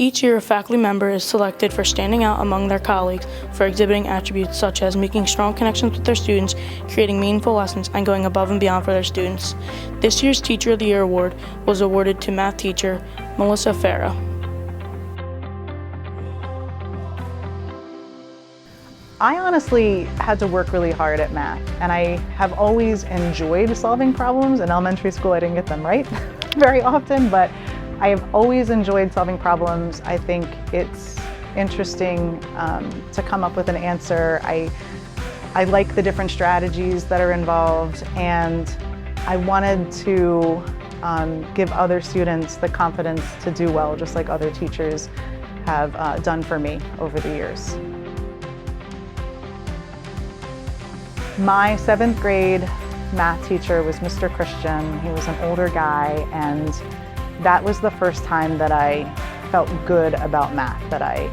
Each year, a faculty member is selected for standing out among their colleagues for exhibiting attributes such as making strong connections with their students, creating meaningful lessons, and going above and beyond for their students. This year's Teacher of the Year award was awarded to math teacher Melissa Farrow. I honestly had to work really hard at math, and I have always enjoyed solving problems. In elementary school, I didn't get them right very often, but I have always enjoyed solving problems. I think it's interesting to come up with an answer. I like the different strategies that are involved, and I wanted to give other students the confidence to do well, just like other teachers have done for me over the years. My 7th grade math teacher was Mr. Christian. He was an older guy, and that was the first time that I felt good about math, that I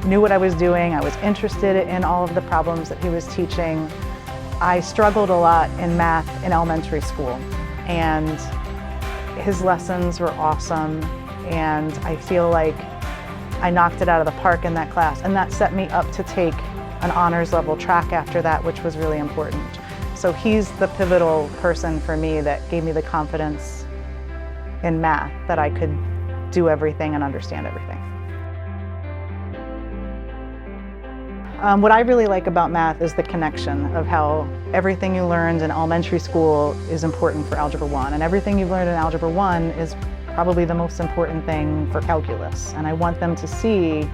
knew what I was doing. I was interested in all of the problems that he was teaching. I struggled a lot in math in elementary school, and his lessons were awesome, and I feel like I knocked it out of the park in that class, and that set me up to take an honors level track after that, which was really important. So he's the pivotal person for me that gave me the confidence in math that I could do everything and understand everything. What I really like about math is the connection of how everything you learned in elementary school is important for Algebra 1, and everything you've learned in Algebra 1 is probably the most important thing for calculus. And I want them to see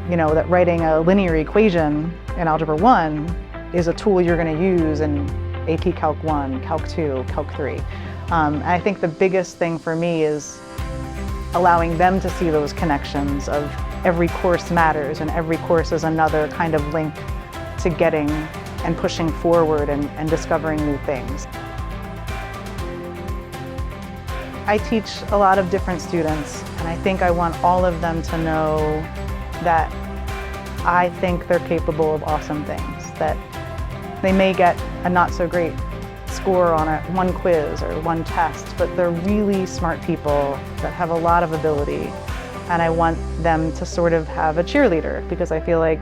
that writing a linear equation in Algebra 1 is a tool you're going to use in AP Calc 1, Calc 2, Calc 3. And I think the biggest thing for me is allowing them to see those connections of every course matters, and every course is another kind of link to getting and pushing forward and discovering new things. I teach a lot of different students, and I think I want all of them to know that I think they're capable of awesome things, that they may get a not so great score on one quiz or one test, but they're really smart people that have a lot of ability, and I want them to sort of have a cheerleader, because I feel like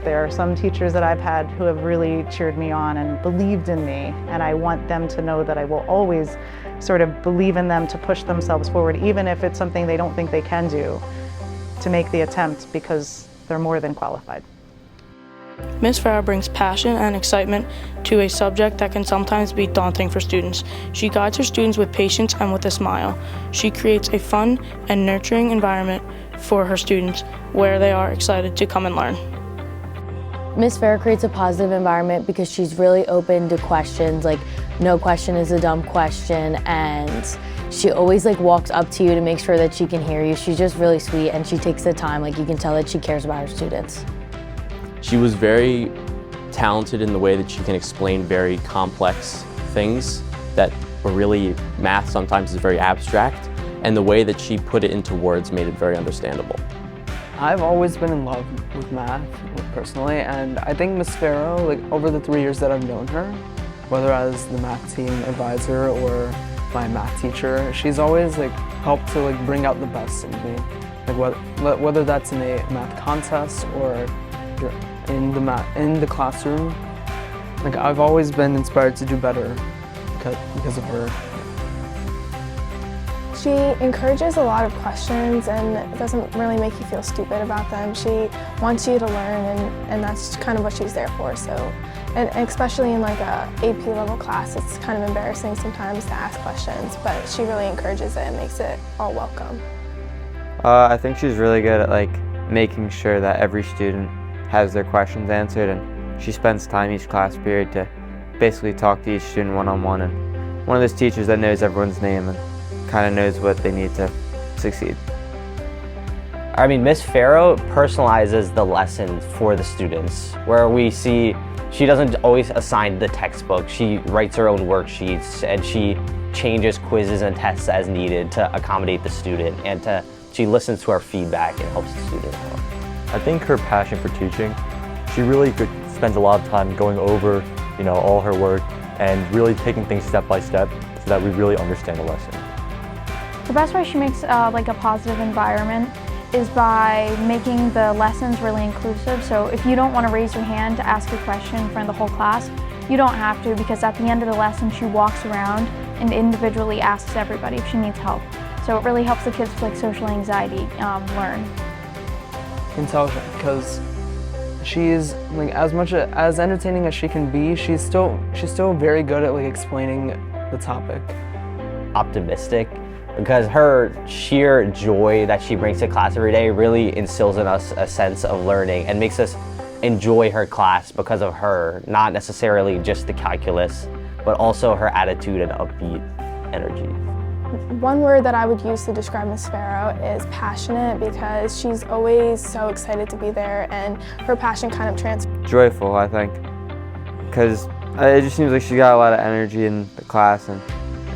there are some teachers that I've had who have really cheered me on and believed in me, and I want them to know that I will always sort of believe in them to push themselves forward, even if it's something they don't think they can do, to make the attempt, because they're more than qualified. Ms. Farrow brings passion and excitement to a subject that can sometimes be daunting for students. She guides her students with patience and with a smile. She creates a fun and nurturing environment for her students where they are excited to come and learn. Ms. Farrow creates a positive environment because she's really open to questions, like no question is a dumb question, and she always walks up to you to make sure that she can hear you. She's just really sweet, and she takes the time, you can tell that she cares about her students. She was very talented in the way that she can explain very complex things that were really, math sometimes is very abstract, and the way that she put it into words made it very understandable. I've always been in love with math, personally, and I think Ms. Farrow, over the 3 years that I've known her, whether as the math team advisor or my math teacher, she's always helped to bring out the best in me. Whether that's in a math contest or in the classroom, I've always been inspired to do better because of her. She encourages a lot of questions and doesn't really make you feel stupid about them. She wants you to learn, and that's kind of what she's there for. So, and especially in a AP level class, it's kind of embarrassing sometimes to ask questions, but she really encourages it and makes it all welcome. I think she's really good at making sure that every student has their questions answered, and she spends time each class period to basically talk to each student one-on-one, and one of those teachers that knows everyone's name and kind of knows what they need to succeed. I mean, Ms. Farrow personalizes the lessons for the students, where we see she doesn't always assign the textbook. She writes her own worksheets, and she changes quizzes and tests as needed to accommodate the student, and she listens to our feedback and helps the student grow. I think her passion for teaching, she really spends a lot of time going over, all her work and really taking things step by step so that we really understand the lesson. The best way she makes a positive environment is by making the lessons really inclusive. So if you don't want to raise your hand to ask a question in front of the whole class, you don't have to, because at the end of the lesson she walks around and individually asks everybody if she needs help. So it really helps the kids with like social anxiety learn. Intelligent, because she's like as entertaining as she can be, she's still very good at like explaining the topic. Optimistic, because her sheer joy that she brings to class every day really instills in us a sense of learning and makes us enjoy her class because of her, not necessarily just the calculus, but also her attitude and upbeat energy. One word that I would use to describe Miss Farrow is passionate, because she's always so excited to be there and her passion kind of transfers. Joyful, I think, because it just seems like she got a lot of energy in the class, and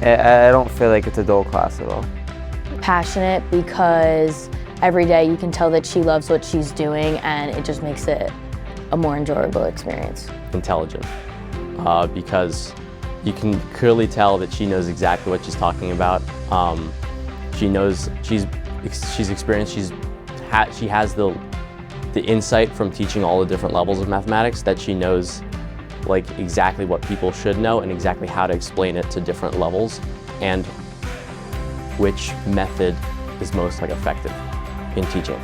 I don't feel like it's a dull class at all. Passionate, because every day you can tell that she loves what she's doing, and it just makes it a more enjoyable experience. Intelligent, because you can clearly tell that she knows exactly what she's talking about. She knows, she's experienced, she has the insight from teaching all the different levels of mathematics, that she knows like exactly what people should know and exactly how to explain it to different levels and which method is most like effective in teaching.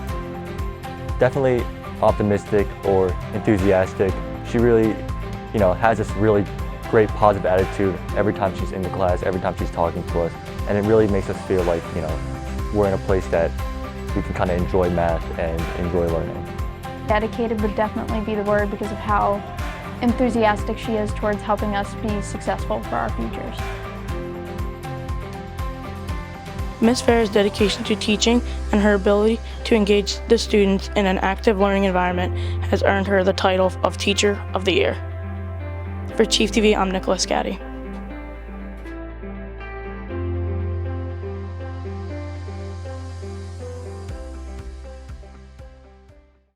Definitely optimistic or enthusiastic. She really, has this really great positive attitude every time she's in the class, every time she's talking to us, and it really makes us feel like, we're in a place that we can kind of enjoy math and enjoy learning. Dedicated would definitely be the word, because of how enthusiastic she is towards helping us be successful for our futures. Ms. Farrow's dedication to teaching and her ability to engage the students in an active learning environment has earned her the title of Teacher of the Year. For Chief TV, I'm Nicholas Gaddy.